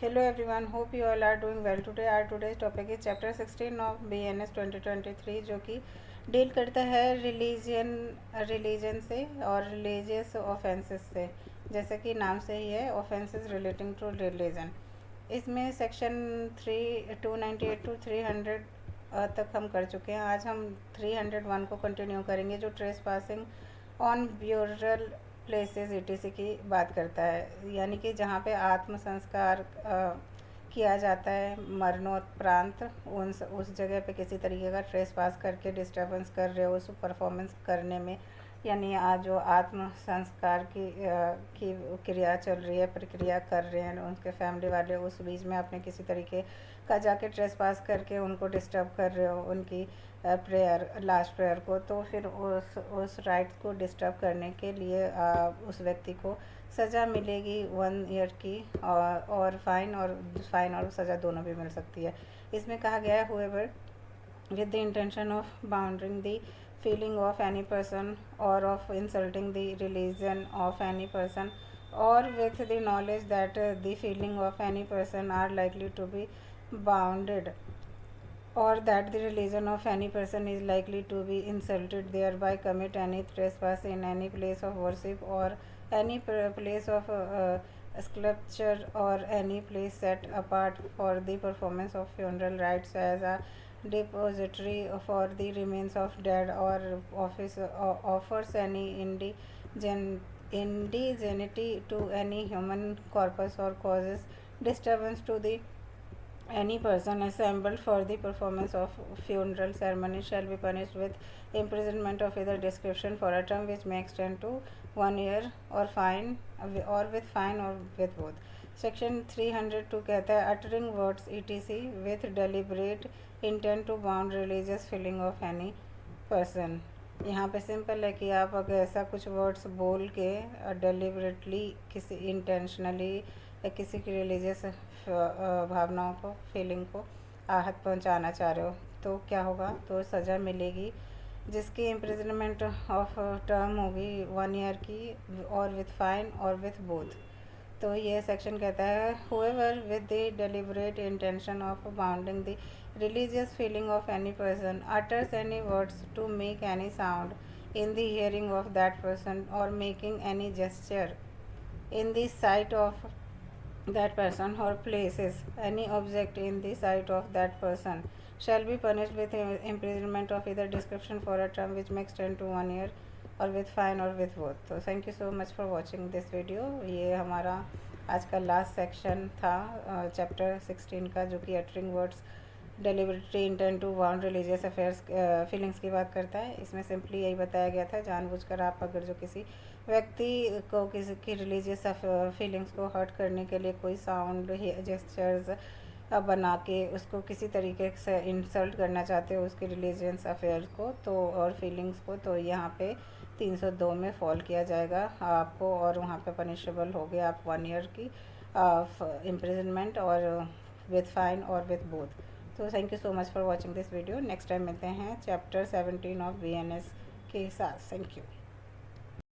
Hello everyone, hope you all are doing well today. Our today's topic is chapter 16 of BNS 2023 जो कि deal करता है religion से और रिलीजियस ऑफेंसेस से। जैसे कि नाम से ही है, ऑफेंसेस रिलेटिंग टू रिलीजन। इसमें सेक्शन 298 टू 300 तक हम कर चुके हैं। आज हम 301 को कंटिन्यू करेंगे, जो trace passing on burial places etc की बात करता है, यानी कि जहाँ पे आत्म संस्कार किया जाता है मरणोपरांत, उस जगह पे किसी तरीके का ट्रेस पास करके डिस्टर्बेंस कर रहे हो उस परफॉर्मेंस करने में, यानी आज जो आत्म संस्कार की क्रिया चल रही है, प्रक्रिया कर रहे हैं उनके फैमिली वाले, उस बीच में आपने किसी तरीके का जाके ट्रेस पास करके उनको डिस्टर्ब कर रहे हो उनकी प्रेयर, लास्ट प्रेयर को, तो फिर उस राइट को डिस्टर्ब करने के लिए उस व्यक्ति को सज़ा मिलेगी 1 ईयर की, और फाइन और सज़ा दोनों भी मिल सकती है। इसमें कहा गया है whoever with the intention of bounding the feeling of any person or of insulting the religion of any person, or with the knowledge that the feeling of any person are likely to be bounded, or that the religion of any person is likely to be insulted, thereby commit any trespass in any place of worship or any place of sculpture or any place set apart for the performance of funeral rites as a depository for the remains of dead, or offers any indigeneity to any human corpus, or causes disturbance to the any person assembled for the performance of funeral ceremony, shall be punished with imprisonment of either description for a term which may extend to 1 year, or with fine or with both. Section 302 कहता है uttering words etc with deliberate intent to bound religious feeling of any person। यहाँ पे simple है कि आप अगर ऐसा कुछ वर्ड्स बोल के डेलिबरेटली किसी इंटेंशनली या किसी की रिलीजियस भावनाओं को, फीलिंग को आहत पहुंचाना चाह रहे हो, तो क्या होगा, तो सज़ा मिलेगी जिसकी इम्प्रिजनमेंट ऑफ टर्म होगी 1 ईयर की, और विथ फाइन और विथ बोथ। तो ये सेक्शन कहता है whoever with the deliberate intention of wounding the religious feeling of any person utters any words to make any sound in the hearing of that person, or making any gesture in the sight of that person, or places any object in the sight of that person, shall be punished with imprisonment of either description for a term which may extend to 1 year, और with fine और with both। तो thank you so much for watching this video. ये हमारा आज का last section था chapter 16 का, जो कि uttering words deliberately intent to wound religious affairs feelings की बात करता है। इसमें सिंपली यही बताया गया था, जानबूझकर आप अगर जो किसी व्यक्ति को किसी की रिलीजियस फीलिंग्स को हर्ट करने के लिए कोई साउंड जेस्चर्स बना के उसको किसी तरीके से इंसल्ट करना चाहते हो उसके रिलीजियस अफेयर को तो और फीलिंग्स को, तो यहाँ पे 302 में फॉल किया जाएगा आपको, और वहाँ पे पनिशेबल हो गया आप 1 ईयर की इम्प्रिजनमेंट, और विथ फाइन और विथ बोथ। तो thank you so much for watching this video. Next time मिलते हैं चैप्टर 17 ऑफ BNS के साथ। Thank you.